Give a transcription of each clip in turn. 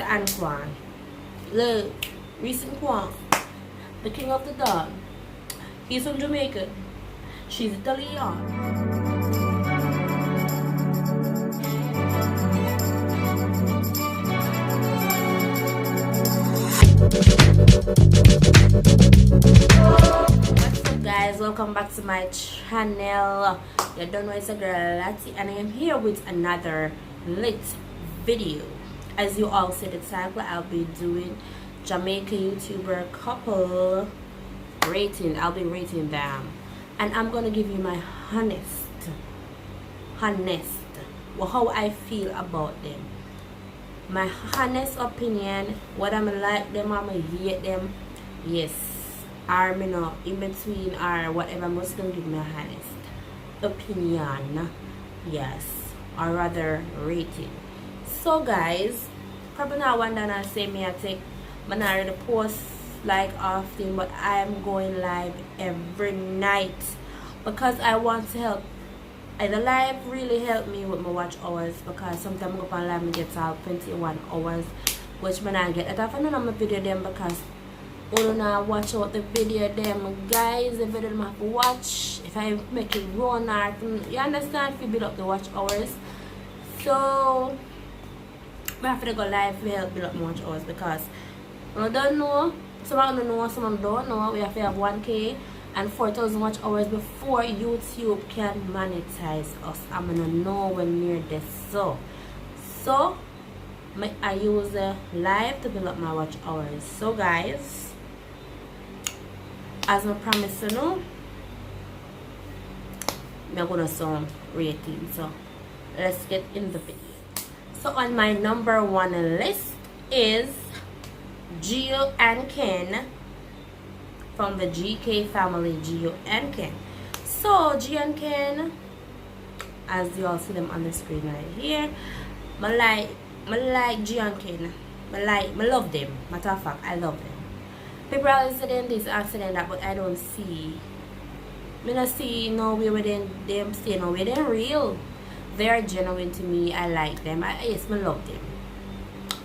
and Juan. The recent Juan, the king of the dog. He's from Jamaica. She's Italian. What's up guys, welcome back to my channel. You don't know it's a girl Lati, and I am here with another lit video. As you all see the title, I'll be doing Jamaican YouTuber couple rating. I'll be rating them, and I'm gonna give you my honest how I feel about them, my honest opinion, whether I'm like them or I hate them, yes, or me not in between or whatever. I'm just gonna give my honest opinion, yes, or rather rating. So guys, probably not one that I say me I take man I already post like often, but I'm going live every night because I want to help. The live really helped me with my watch hours, because sometimes I go on live and get all 21 hours, which when I get that often on my video them, because I don't know watch out the video them guys, the video them have to watch if I make it run or you understand, if you build up the watch hours. So I have to go live to help build up more watch hours, because I don't know, some don't know, some don't know, we have to have 1K and 4,000 watch hours before YouTube can monetize us. I'm gonna know when near this. So I use live to build up my watch hours. So guys, as I promised you know, I'm gonna some rating. So let's get in the video. So on my number one list is Geo and Ken from the GK family, Geo and Ken. So Geo and Ken, as you all see them on the screen right here, I like Geo and Ken. I love them. Matter of fact, I love them. People are saying this, accident that, but I don't see. I don't see no way within them stay no way. They're real. They're genuine to me. I like them. Yes, I love them.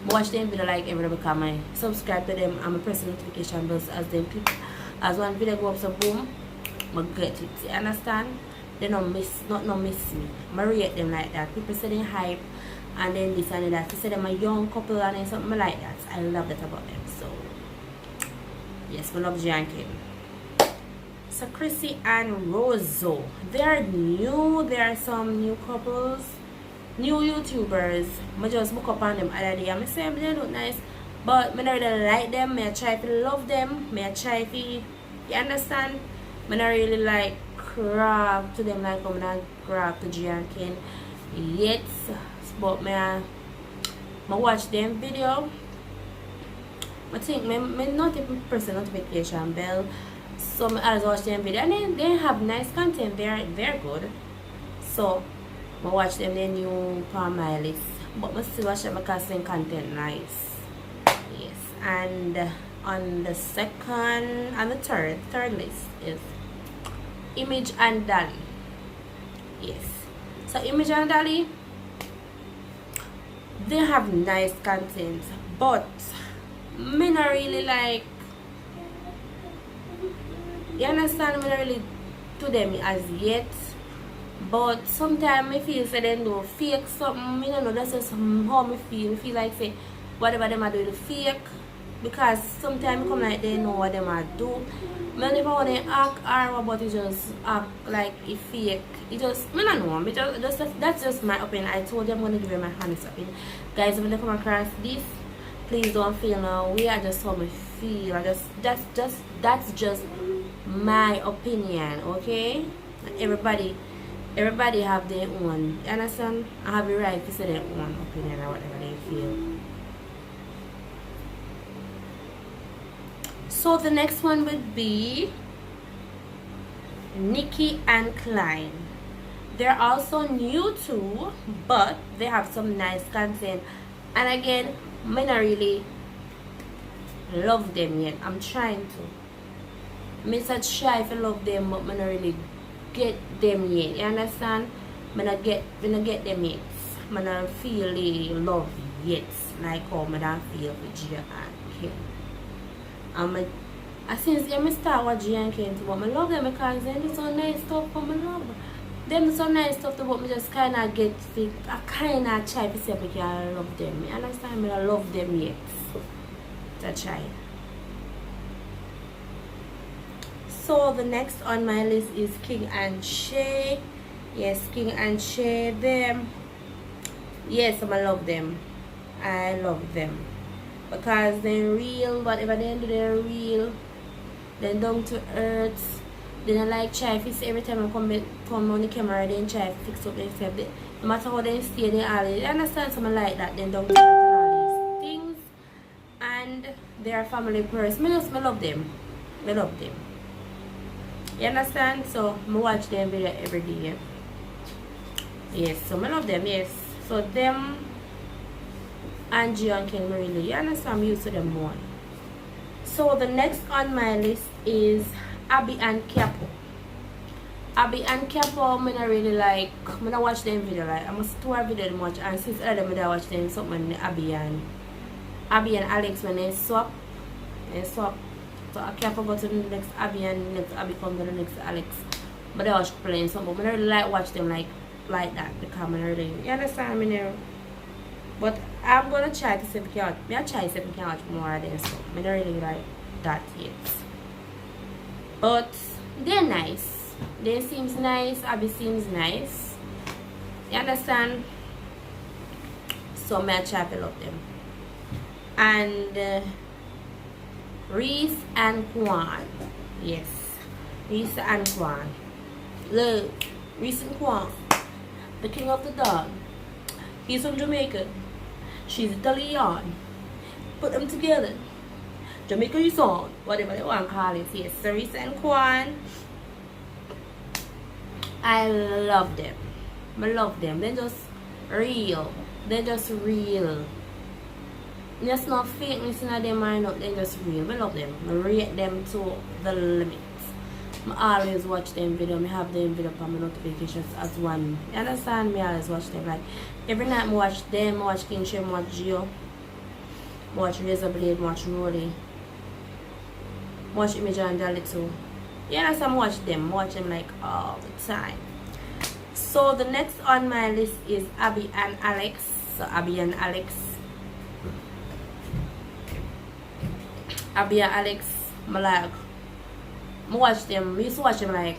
Watch them video like every day, because I subscribe to them. I'm a press notification bells as them people. As one video go up, so boom, I get it. You understand? They don't miss, not miss me. I rate them like that. People say they hype and then this and that. They say them a young couple and then something like that. I love that about them. So yes, I love Geo and Ken. So Chrissy and Riyazah, they're new. There are some new couples, new YouTubers. I just look up on them other day. I'm saying they look nice, but I don't really like them. I try to love them. I try to, you understand? I don't really like crab to them like I'm not crab to Geo and Ken yet. But I watch them video. I think I not even press the notification bell. So I always watch them video, and then they have nice content. They're good. So I watch them, they new on my list. But I still watch them because the content nice. Yes. And on the second and the third list is Image and Dolly. Yes. So Image and Dolly, they have nice content, but me not really like, you understand, me not really to them as yet. But sometimes I feel say they do fake something. I don't know, that's just how I feel. I feel like say whatever them are doing fake, because sometimes come like they know what them are do. I never want to act or but it just act like it fake. It just, I don't know. That's just my opinion. I told you I'm going to give you my honest opinion. Guys, when you come across this, please don't feel no way. I just how I feel. That's just my opinion, okay? Everybody have their own, you understand? I have the right to say their own opinion or whatever they feel. So the next one would be Niki and Klein. They're also new too, but they have some nice content. And again, I don't really love them yet. I'm trying to. I'm try to love them, but I don't really get them yet. You understand? I don't get them yet. I don't feel the love yet. like how I don't feel with Geo and Ken. I since I start with Geo and Ken too, but I love them because they do so nice stuff for my love. Them do so nice stuff to, but me just kinda get fit. I kinda try to say because I love them. You understand me? I love them yet. To try. So the next on my list is King and Shay. Yes, King and Shay. Them. Yes, I love them. I love them because they're real. Whatever they do, they're real. They're down to earth. They don't like try to fix every time I come on the camera. They try to fix up themselves. No matter how they stay, they always. You understand something like that. They down to earth and all these things. And they're a family person. I love them. I love them. You understand? So I watch them video every day. Yes, so I love them. Yes. So them and Geo and Ken really, you understand, I'm used to them more. So the next on my list is Abby and Capo. Abby and Capo, I don't really like. I don't watch them video like. I must tour video them watch, and since I don't watch them something Abby and Alex when they swap. So I Capo go to the next Abby and next Abby come to the next Alex. But I watch playing something, but I don't really like watch them like that because I really, you understand me now. But I'm gonna try to see if I can watch. I try to see if I can watch more of them, so I don't really like that yet. But they're nice. They seems nice. Abby seems nice. You understand? So I try to love them. And Rhys and Juan. Yes, Rhys and Juan. Look, Rhys and Juan, the king of the dog. He's from Jamaica. She's Italian. Put them together. Jamaica is on. Whatever they want to call it. Yes, so Rhys and Juan. I love them. I love them. They're just real. They're just real. There's no fakeness in them or not. They're just real. I love them. I rate them to the limit. I always watch them video. I have them video on my notifications as one. You understand me? I always watch them. Like every night I watch them, I watch King Shay, I watch Geo, I watch Riyazah, I watch Rolly, I watch Image and Dolly too. You understand? I watch them. I watch them like all the time. So the next on my list is Abby and Alex. So Abby and Alex. Abby and Alex, I watch them. We used to watch them like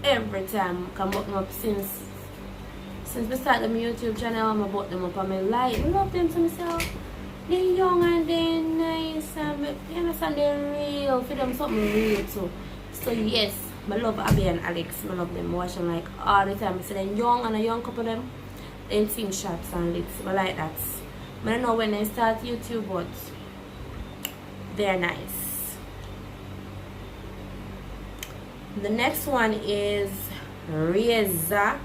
every time. Come bought them up since we started my YouTube channel. I bought them up and I like. I love them to myself. They're young and they're nice and you understand, they're real. For them something real too. So yes, I love Abby and Alex. I love them. I watch them like all the time. I see them young and a young couple of them. They sing shots and licks. I like that. I don't know when they start YouTube, but they're nice. The next one is Riyazah,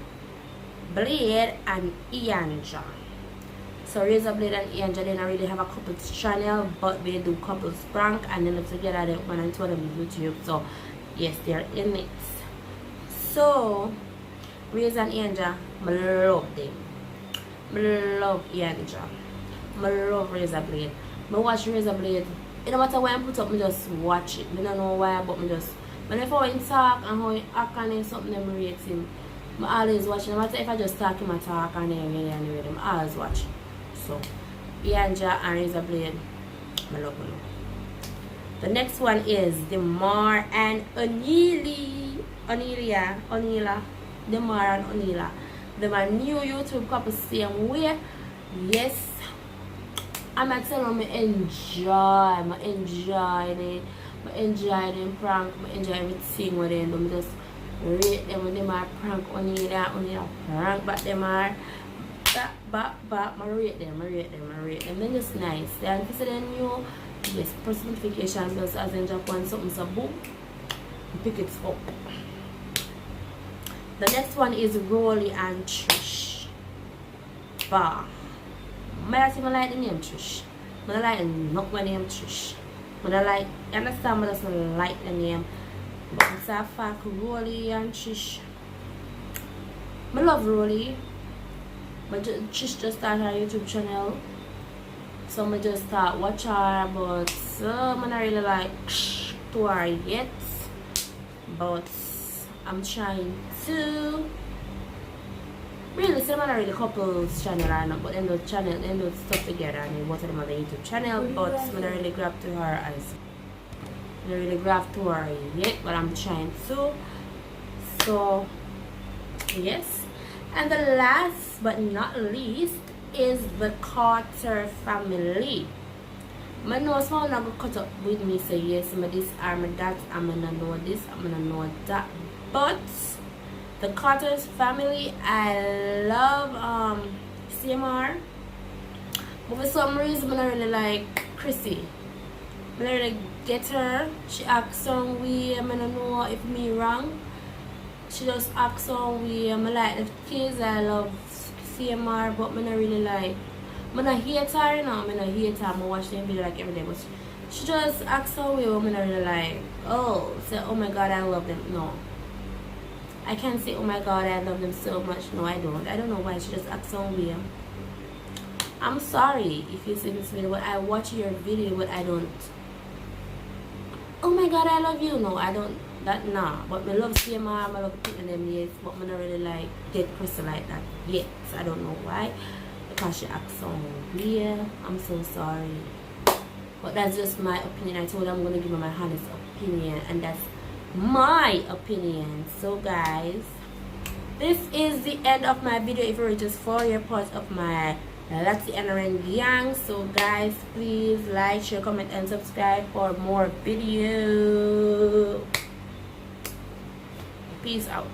Blade and Ianja. So Riyazah, Blade and Ianja, they don't really have a couples channel, but they do couples prank and they live together. They one and two of them on YouTube. So yes, they're in it. So Riyazah and Ianja, I love them. I love Ianja. I love Riyazah, Blade. I watch Riyazah, Blade. It no matter why I put up, I just watch it. I don't know why, but I just. But if I talk and how he act and something them rate him, I always watch. No matter if I just talk him and talk and then I always watch. So Ianja and Riyazah, Blade, I love them. The next one is Demar and Onila. Demar and Onila. They're my new YouTube couple same way. Yes. I'm not telling them I enjoy them prank, I enjoy everything with them. I just rate them when they are prank Onila prank, but them are back, I rate them. They're just nice. They're considered new. Yes, press notification bells as in Japan something so boom. Pick it up. The next one is Rolly and Trish. Bah. I don't like the name Trish. I don't like not my name Trish. I don't like, you understand, I just like the name. But it's a fact, Rolly and Trish. I love Rolly. But Trish just started her YouTube channel. So I just start watch her, but I'm not really like to her yet. But I'm trying to. Really, some are really couples channel or not, but then those channel, then those stuff together and then both of them on the YouTube channel, but I'm not really grab to her as I'm not really grab to her yet, but I'm trying to. So yes. And the last but not least is the Carter family. I know someone not gonna cut up with me say yes, I'm this, I'm that, I'm gonna know this, I'm gonna know that. But the Carter's family, I love CMR. But for some reason I really like Chrissy. I really get her. She acts some way, I don't know if me wrong. She just acts some way. I like the kids, I love CMR, but I don't really like. I don't hate her, you know. I don't hate her. I watch them video like every day, but she just acts some way. I don't really like. Oh, say oh my god, I love them. No, I can't say oh my god, I love them so much. No, I don't. I don't know why she just acts some way. I'm sorry if you see this video, but I watch your video, but I don't. Oh my god, I love you. No, I don't. That nah, but I love CMR, I love picking them yes, but I don't really like get Crystal like that yet. So I don't know why, because she acts so weird. I'm so sorry, but that's just my opinion. I told her I'm gonna give her my honest opinion, and that's my opinion. So guys, this is the end of my video. If you're just for your part of my Lati and Ren gang. So guys, please like, share, comment and subscribe for more videos. Peace out.